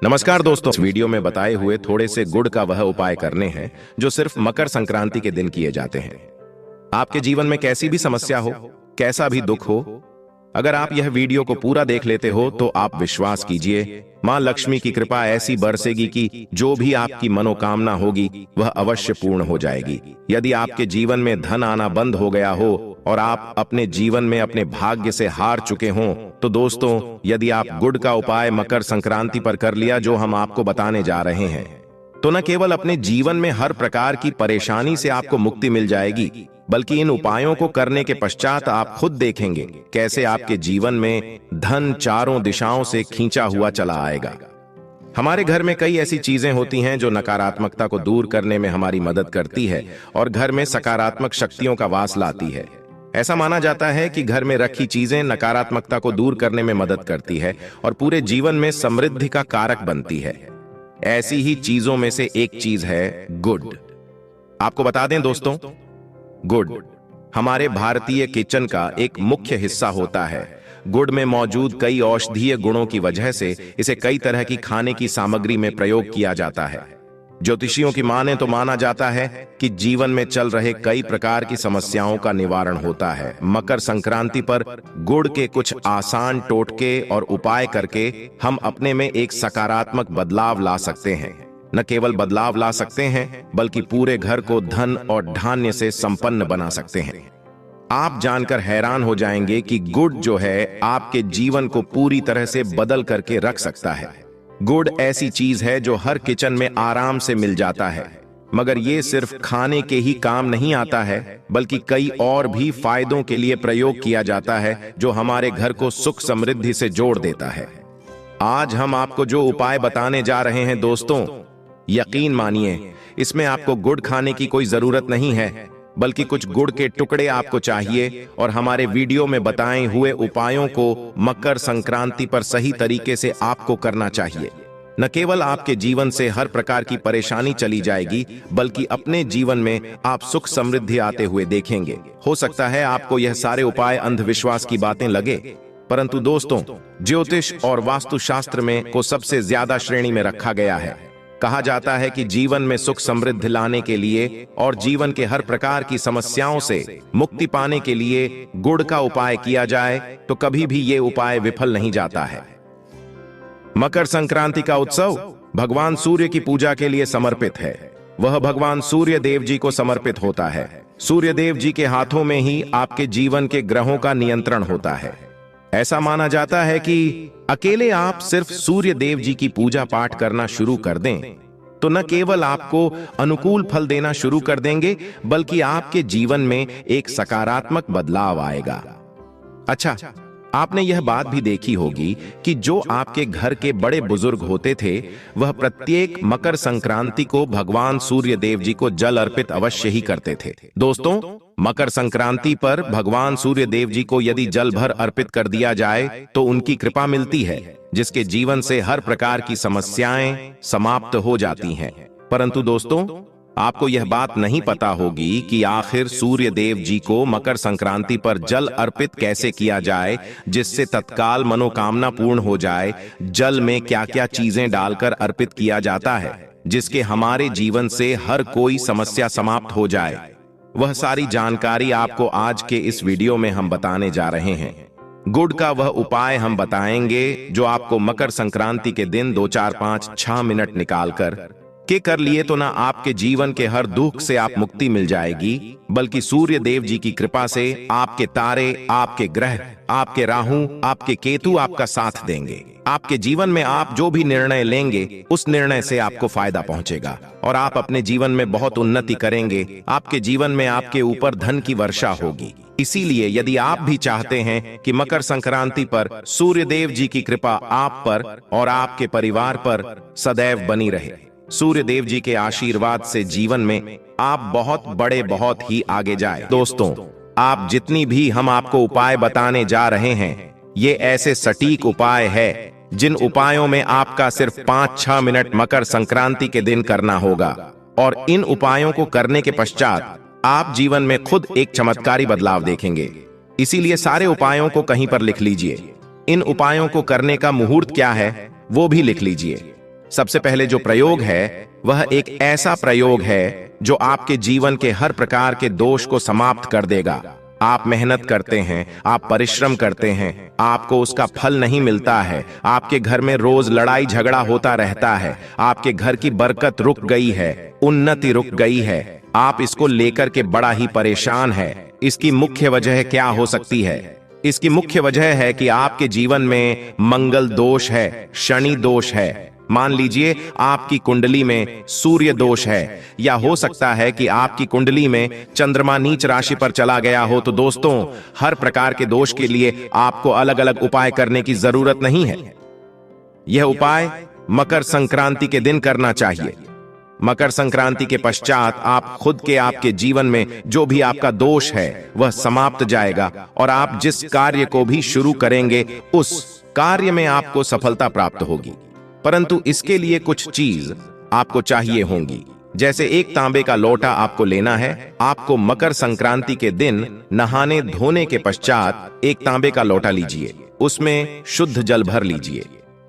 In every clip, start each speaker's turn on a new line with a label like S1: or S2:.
S1: नमस्कार दोस्तों, इस वीडियो में बताए हुए थोड़े से गुड़ का वह उपाय करने हैं जो सिर्फ मकर संक्रांति के दिन किए जाते हैं। आपके जीवन में कैसी भी समस्या हो, कैसा भी दुख हो, अगर आप यह वीडियो को पूरा देख लेते हो तो आप विश्वास कीजिए, मां लक्ष्मी की कृपा ऐसी बरसेगी कि जो भी आपकी मनोकामना होगी वह अवश्य पूर्ण हो जाएगी। यदि आपके जीवन में धन आना बंद हो गया हो और आप अपने जीवन में अपने भाग्य से हार चुके हों, तो दोस्तों, यदि आप गुड़ का उपाय मकर संक्रांति पर कर लिया जो हम आपको बताने जा रहे हैं, तो न केवल अपने जीवन में हर प्रकार की परेशानी से आपको मुक्ति मिल जाएगी, बल्कि इन उपायों को करने के पश्चात आप खुद देखेंगे कैसे आपके जीवन में धन चारों दिशाओं से खींचा हुआ चला आएगा। हमारे घर में कई ऐसी चीजें होती हैं जो नकारात्मकता को दूर करने में हमारी मदद करती है और घर में सकारात्मक शक्तियों का वास लाती है। ऐसा माना जाता है कि घर में रखी चीजें नकारात्मकता को दूर करने में मदद करती है और पूरे जीवन में समृद्धि का कारक बनती है। ऐसी ही चीजों में से एक चीज है गुड़। आपको बता दें दोस्तों, गुड़ हमारे भारतीय किचन का एक मुख्य हिस्सा होता है। गुड़ में मौजूद कई औषधीय गुणों की वजह से इसे कई तरह की खाने की सामग्री में प्रयोग किया जाता है। ज्योतिषियों की माने तो माना जाता है कि जीवन में चल रहे कई प्रकार की समस्याओं का निवारण होता है। मकर संक्रांति पर गुड़ के कुछ आसान टोटके और उपाय करके हम अपने में एक सकारात्मक बदलाव ला सकते हैं। न केवल बदलाव ला सकते हैं, बल्कि पूरे घर को धन और धान्य से संपन्न बना सकते हैं। आप जानकर हैरान हो जाएंगे कि गुड़ जो है आपके जीवन को पूरी तरह से बदल करके रख सकता है। गुड़ ऐसी चीज है जो हर किचन में आराम से मिल जाता है, मगर ये सिर्फ खाने के ही काम नहीं आता है, बल्कि कई और भी फायदों के लिए प्रयोग किया जाता है जो हमारे घर को सुख समृद्धि से जोड़ देता है। आज हम आपको जो उपाय बताने जा रहे हैं दोस्तों, यकीन मानिए इसमें आपको गुड़ खाने की कोई जरूरत नहीं है, बल्कि कुछ गुड़ के टुकड़े आपको चाहिए और हमारे वीडियो में बताए हुए उपायों को मकर संक्रांति पर सही तरीके से आपको करना चाहिए। न केवल आपके जीवन से हर प्रकार की परेशानी चली जाएगी, बल्कि अपने जीवन में आप सुख समृद्धि आते हुए देखेंगे। हो सकता है आपको यह सारे उपाय अंधविश्वास की बातें लगे, परंतु दोस्तों, ज्योतिष और वास्तुशास्त्र में को सबसे ज्यादा श्रेणी में रखा गया है। कहा जाता है कि जीवन में सुख समृद्धि लाने के लिए और जीवन के हर प्रकार की समस्याओं से मुक्ति पाने के लिए गुड़ का उपाय किया जाए तो कभी भी ये उपाय विफल नहीं जाता है। मकर संक्रांति का उत्सव भगवान सूर्य की पूजा के लिए समर्पित है। वह भगवान सूर्य देव जी को समर्पित होता है। सूर्य देव जी के हाथों में ही आपके जीवन के ग्रहों का नियंत्रण होता है। ऐसा माना जाता है कि अकेले आप सिर्फ सूर्य देव जी की पूजा पाठ करना शुरू कर दें तो न केवल आपको अनुकूल फल देना शुरू कर देंगे, बल्कि आपके जीवन में एक सकारात्मक बदलाव आएगा। अच्छा, आपने यह बात भी देखी होगी कि जो आपके घर के बड़े बुजुर्ग होते थे, वह प्रत्येक मकर संक्रांति को भगवान सूर्य देव जी को जल अर्पित अवश्य ही करते थे। दोस्तों, मकर संक्रांति पर भगवान सूर्य देव जी को यदि जल भर अर्पित कर दिया जाए तो उनकी कृपा मिलती है, जिसके जीवन से हर प्रकार की समस्याएं समाप्त हो जाती हैं। परंतु दोस्तों, आपको यह बात नहीं पता होगी कि आखिर सूर्य देव जी को मकर संक्रांति पर जल अर्पित कैसे किया जाए जिससे तत्काल मनोकामना पूर्ण हो जाए। जल में क्या क्या चीजें डालकर अर्पित किया जाता है जिसके हमारे जीवन से हर कोई समस्या समाप्त हो जाए, वह सारी जानकारी आपको आज के इस वीडियो में हम बताने जा रहे हैं। गुड़ का वह उपाय हम बताएंगे जो आपको मकर संक्रांति के दिन 2, 4, 5, 6 मिनट निकालकर कर लिए तो ना आपके जीवन के हर दुख से आप मुक्ति मिल जाएगी, बल्कि सूर्य देव जी की कृपा से आपके तारे, आपके ग्रह, आपके राहु, आपके केतु आपका साथ देंगे। आपके जीवन में आप जो भी निर्णय लेंगे उस निर्णय से आपको फायदा पहुंचेगा और आप अपने जीवन में बहुत उन्नति करेंगे। आपके जीवन में आपके ऊपर धन की वर्षा होगी। इसीलिए यदि आप भी चाहते हैं कि मकर संक्रांति पर सूर्य देव जी की कृपा आप पर और आपके परिवार पर सदैव बनी रहे, सूर्य देव जी के आशीर्वाद से जीवन में आप बहुत ही आगे जाए। दोस्तों, आप जितनी भी हम आपको उपाय बताने जा रहे हैं, ये ऐसे सटीक उपाय है जिन उपायों में आपका सिर्फ 5-6 मिनट मकर संक्रांति के दिन करना होगा और इन उपायों को करने के पश्चात आप जीवन में खुद एक चमत्कारी बदलाव देखेंगे। इसीलिए सारे उपायों को कहीं पर लिख लीजिए। इन उपायों को करने का मुहूर्त क्या है वो भी लिख लीजिए। सबसे पहले जो प्रयोग है वह एक ऐसा प्रयोग है जो आपके जीवन के हर प्रकार के दोष को समाप्त कर देगा। आप मेहनत करते हैं, आप परिश्रम करते हैं, आपको उसका फल नहीं मिलता है, आपके घर में रोज लड़ाई झगड़ा होता रहता है, आपके घर की बरकत रुक गई है, उन्नति रुक गई है, आप इसको लेकर के बड़ा ही परेशान है। इसकी मुख्य वजह क्या हो सकती है? इसकी मुख्य वजह है कि आपके जीवन में मंगल दोष है, शनि दोष है। मान लीजिए आपकी कुंडली में सूर्य दोष है, या हो सकता है कि आपकी कुंडली में चंद्रमा नीच राशि पर चला गया हो। तो दोस्तों, हर प्रकार के दोष के लिए आपको अलग अलग उपाय करने की जरूरत नहीं है। यह उपाय मकर संक्रांति के दिन करना चाहिए। मकर संक्रांति के पश्चात आप खुद के आपके जीवन में जो भी आपका दोष है वह समाप्त जाएगा, और आप जिस कार्य को भी शुरू करेंगे उस कार्य में आपको सफलता प्राप्त होगी। परंतु इसके लिए कुछ चीज आपको चाहिए होंगी। जैसे एक तांबे का लोटा आपको लेना है। आपको मकर संक्रांति के दिन नहाने धोने के पश्चात एक तांबे का लोटा लीजिए, उसमें शुद्ध जल भर लीजिए,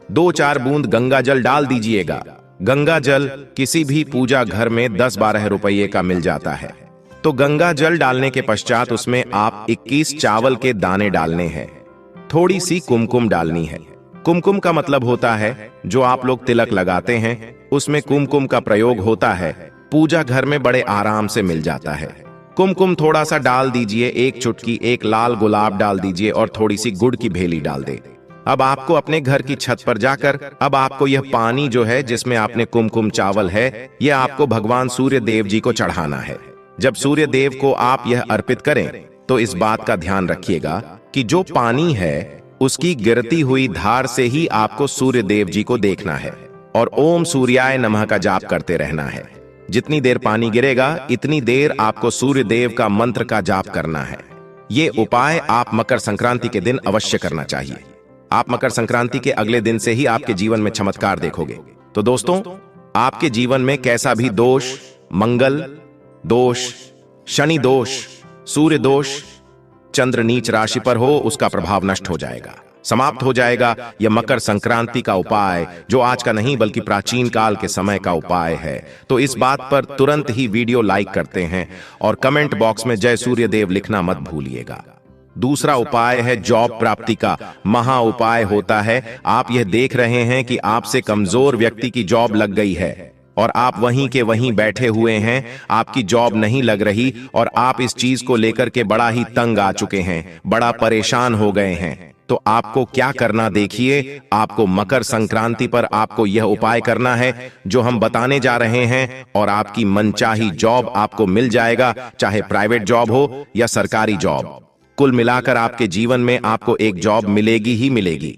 S1: 2-4 बूंद गंगा जल डाल दीजिएगा। गंगा जल किसी भी पूजा घर में 10-12 रुपये का मिल जाता है। तो गंगा जल डालने के पश्चात उसमें आप 21 चावल के दाने डालने हैं। थोड़ी सी कुमकुम डालनी है। कुमकुम का मतलब होता है जो आप लोग तिलक लगाते हैं, उसमें कुमकुम का प्रयोग होता है। पूजा घर में बड़े आराम से मिल जाता है। कुमकुम थोड़ा सा डाल दीजिए, 1 चुटकी, 1 लाल गुलाब डाल दीजिए और थोड़ी सी गुड़ की भेली डाल दे। अब आपको अपने घर की छत पर जाकर अब आपको यह पानी जो है जिसमें आपने कुमकुम चावल है, यह आपको भगवान सूर्य देव जी को चढ़ाना है। जब सूर्य देव को आप यह अर्पित करें तो इस बात का ध्यान रखिएगा कि जो पानी है उसकी गिरती हुई धार से ही आपको सूर्य देव जी को देखना है और ओम सूर्याय नमः का जाप करते रहना है। जितनी देर पानी गिरेगा इतनी देर आपको सूर्य देव का मंत्र का जाप करना है। ये उपाय आप मकर संक्रांति के दिन अवश्य करना चाहिए। आप मकर संक्रांति के अगले दिन से ही आपके जीवन में चमत्कार देखोगे। तो दोस्तों, आपके जीवन में कैसा भी दोष, मंगल दोष, शनि दोष, सूर्य दोष, चंद्र नीच राशि पर हो, उसका प्रभाव नष्ट हो जाएगा, समाप्त हो जाएगा। यह मकर संक्रांति का उपाय जो आज का नहीं बल्कि प्राचीन काल के समय का उपाय है। तो इस बात पर तुरंत ही वीडियो लाइक करते हैं और कमेंट बॉक्स में जय सूर्य देव लिखना मत भूलिएगा। दूसरा उपाय है जॉब प्राप्ति का महा उपाय होता है। आप यह देख रहे हैं कि आपसे कमजोर व्यक्ति की जॉब लग गई है और आप वहीं के वहीं बैठे हुए हैं, आपकी जॉब नहीं लग रही और आप इस चीज को लेकर के बड़ा ही तंग आ चुके हैं, बड़ा परेशान हो गए हैं। तो आपको क्या करना देखिए, आपको मकर संक्रांति पर आपको यह उपाय करना है जो हम बताने जा रहे हैं और आपकी मनचाही जॉब आपको मिल जाएगा, चाहे प्राइवेट जॉब हो या सरकारी जॉब। कुल मिलाकर आपके जीवन में आपको एक जॉब मिलेगी ही मिलेगी।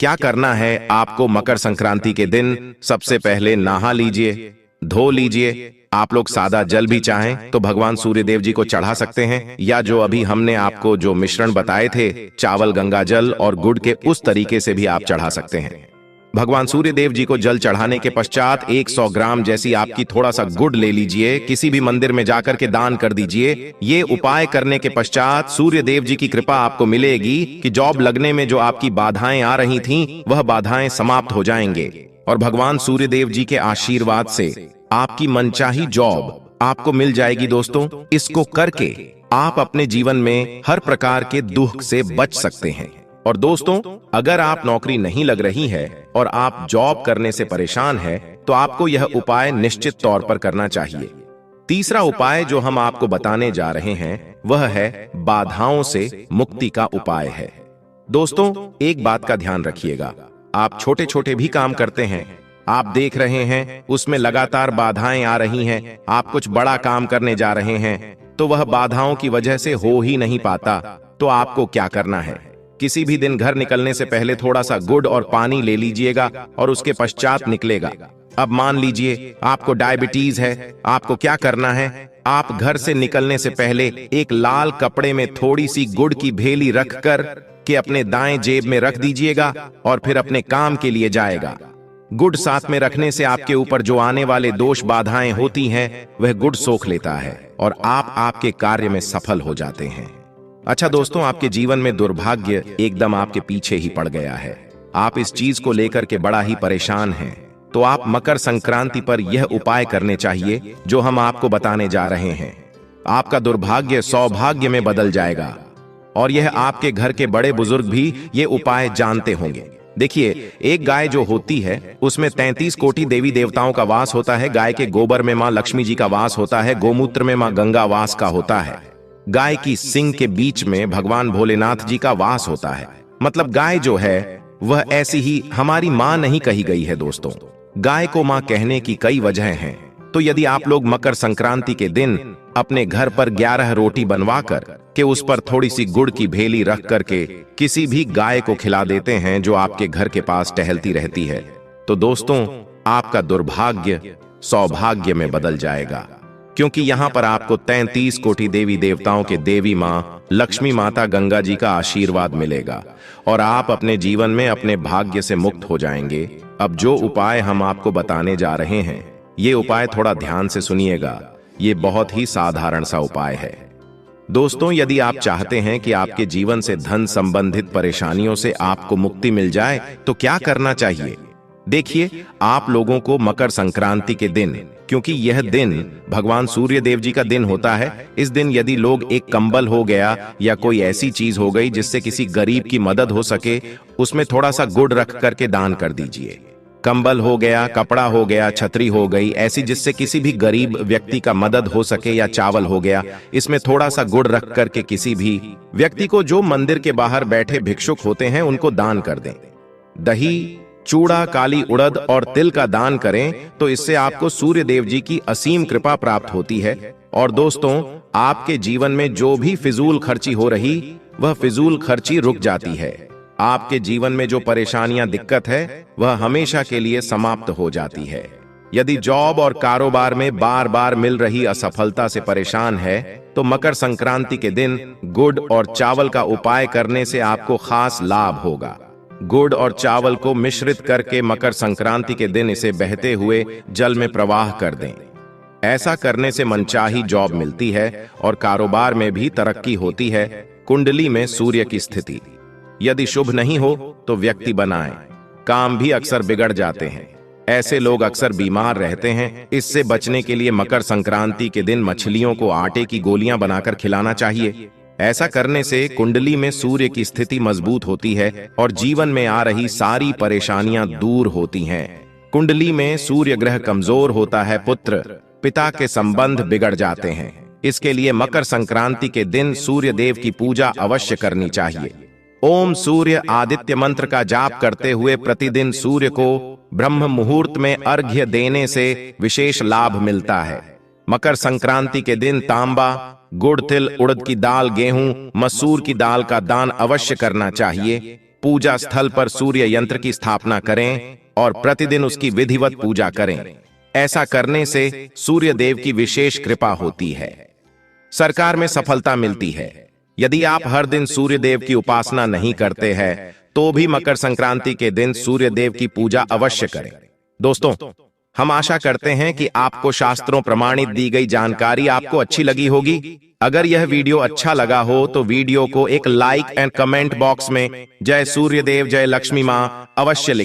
S1: क्या करना है आपको मकर संक्रांति के दिन? सबसे पहले नहा लीजिए, धो लीजिए। आप लोग सादा जल भी चाहें तो भगवान सूर्य देव जी को चढ़ा सकते हैं, या जो अभी हमने आपको जो मिश्रण बताए थे चावल, गंगा जल और गुड़ के, उस तरीके से भी आप चढ़ा सकते हैं। भगवान सूर्य देव जी को जल चढ़ाने के पश्चात 100 ग्राम जैसी आपकी थोड़ा सा गुड़ ले लीजिए, किसी भी मंदिर में जाकर के दान कर दीजिए। ये उपाय करने के पश्चात सूर्य देव जी की कृपा आपको मिलेगी कि जॉब लगने में जो आपकी बाधाएं आ रही थीं, वह बाधाएं समाप्त हो जाएंगे और भगवान सूर्य देव जी के आशीर्वाद से आपकी मनचाही जॉब आपको मिल जाएगी। दोस्तों, इसको करके आप अपने जीवन में हर प्रकार के दुख से बच सकते हैं। और दोस्तों, अगर आप नौकरी नहीं लग रही है और आप जॉब करने से परेशान हैं, तो आपको यह उपाय निश्चित तौर पर करना चाहिए। तीसरा उपाय जो हम आपको बताने जा रहे हैं वह है बाधाओं से मुक्ति का उपाय है। दोस्तों, एक बात का ध्यान रखिएगा, आप छोटे छोटे भी काम करते हैं, आप देख रहे हैं उसमें लगातार बाधाएं आ रही हैं, आप कुछ बड़ा काम करने जा रहे हैं तो वह बाधाओं की वजह से हो ही नहीं पाता। तो आपको क्या करना है, किसी भी दिन घर निकलने से पहले थोड़ा सा गुड़ और पानी ले लीजिएगा और उसके पश्चात निकलेगा। अब मान लीजिए आपको डायबिटीज है, आपको क्या करना है, आप घर से निकलने से पहले एक लाल कपड़े में थोड़ी सी गुड़ की भेली रखकर के अपने दाएं जेब में रख दीजिएगा और फिर अपने काम के लिए जाएगा। गुड़ साथ में रखने से आपके ऊपर जो आने वाले दोष बाधाएं होती हैं वह गुड़ सोख लेता है और आप आपके कार्य में सफल हो जाते हैं। अच्छा दोस्तों, आपके जीवन में दुर्भाग्य एकदम आपके पीछे ही पड़ गया है, आप इस चीज को लेकर के बड़ा ही परेशान हैं, तो आप मकर संक्रांति पर यह उपाय करने चाहिए जो हम आपको बताने जा रहे हैं। आपका दुर्भाग्य सौभाग्य में बदल जाएगा और यह आपके घर के बड़े बुजुर्ग भी ये उपाय जानते होंगे। देखिए, एक गाय जो होती है उसमें 33 कोटि देवी देवताओं का वास होता है। गाय के गोबर में मां लक्ष्मी जी का वास होता है। गोमूत्र में मां गंगा वास का होता है। गाय की सींग के बीच में भगवान भोलेनाथ जी का वास होता है। मतलब गाय जो है वह ऐसी ही हमारी मां नहीं कही गई है दोस्तों। गाय को मां कहने की कई वजह हैं। तो यदि आप लोग मकर संक्रांति के दिन अपने घर पर 11 रोटी बनवाकर के उस पर थोड़ी सी गुड़ की भेली रख करके किसी भी गाय को खिला देते हैं जो आपके घर के पास टहलती रहती है, तो दोस्तों आपका दुर्भाग्य सौभाग्य में बदल जाएगा। क्योंकि यहाँ पर आपको 33 कोटि देवी देवताओं के देवी मां लक्ष्मी माता गंगा जी का आशीर्वाद मिलेगा और आप अपने जीवन में अपने भाग्य से मुक्त हो जाएंगे। अब जो उपाय हम आपको बताने जा रहे हैं, ये उपाय थोड़ा ध्यान से सुनिएगा। ये बहुत ही साधारण सा उपाय है दोस्तों। यदि आप चाहते हैं कि आपके जीवन से धन संबंधित परेशानियों से आपको मुक्ति मिल जाए तो क्या करना चाहिए? देखिए, आप लोगों को मकर संक्रांति के दिन, क्योंकि यह दिन भगवान सूर्य देव जी का दिन होता है, इस दिन यदि लोग एक कंबल हो गया या कोई ऐसी चीज हो गई जिससे किसी गरीब की मदद हो सके, उसमें थोड़ा सा गुड़ रख करके दान कर दीजिए। कंबल हो गया, कपड़ा हो गया, छतरी हो गई, ऐसी जिससे किसी भी गरीब व्यक्ति का मदद हो सके, या चावल हो गया, इसमें थोड़ा सा गुड़ रख करके किसी भी व्यक्ति को जो मंदिर के बाहर बैठे भिक्षुक होते हैं उनको दान कर दें। दही, चूड़ा, काली उड़द और तिल का दान करें तो इससे आपको सूर्य देव जी की असीम कृपा प्राप्त होती है। और दोस्तों, आपके जीवन में जो भी फिजूल खर्ची हो रही वह फिजूल खर्ची रुक जाती है। आपके जीवन में जो परेशानियां दिक्कत है वह हमेशा के लिए समाप्त हो जाती है। यदि जॉब और कारोबार में बार बार मिल रही असफलता से परेशान है तो मकर संक्रांति के दिन गुड़ और चावल का उपाय करने से आपको खास लाभ होगा। गुड़ और चावल को मिश्रित करके मकर संक्रांति के दिन इसे बहते हुए जल में प्रवाह कर दें। ऐसा करने से मनचाही जॉब मिलती है और कारोबार में भी तरक्की होती है। कुंडली में सूर्य की स्थिति यदि शुभ नहीं हो तो व्यक्ति बनाए काम भी अक्सर बिगड़ जाते हैं। ऐसे लोग अक्सर बीमार रहते हैं। इससे बचने के लिए मकर संक्रांति के दिन मछलियों को आटे की गोलियां बनाकर खिलाना चाहिए। ऐसा करने से कुंडली में सूर्य की स्थिति मजबूत होती है और जीवन में आ रही सारी परेशानियां दूर होती हैं। कुंडली में सूर्य ग्रह कमजोर होता है, पुत्र पिता के संबंध बिगड़ जाते हैं। इसके लिए मकर संक्रांति के दिन सूर्य देव की पूजा अवश्य करनी चाहिए। ओम सूर्य आदित्य मंत्र का जाप करते हुए प्रतिदिन सूर्य को ब्रह्म मुहूर्त में अर्घ्य देने से विशेष लाभ मिलता है। मकर संक्रांति के दिन तांबा, गुड़, तिल, उड़द की दाल, गेहूं, मसूर की दाल का दान अवश्य करना चाहिए। पूजा स्थल पर सूर्य यंत्र की स्थापना करें और प्रतिदिन उसकी विधिवत पूजा करें। ऐसा करने से सूर्य देव की विशेष कृपा होती है, सरकार में सफलता मिलती है। यदि आप हर दिन सूर्य देव की उपासना नहीं करते हैं तो भी मकर संक्रांति के दिन सूर्य देव की पूजा अवश्य करें। दोस्तों, हम आशा करते हैं कि आपको शास्त्रों प्रमाणित दी गई जानकारी आपको अच्छी लगी होगी। अगर यह वीडियो अच्छा लगा हो तो वीडियो को एक लाइक एंड कमेंट बॉक्स में जय सूर्य देव, जय लक्ष्मी मां अवश्य लिखें।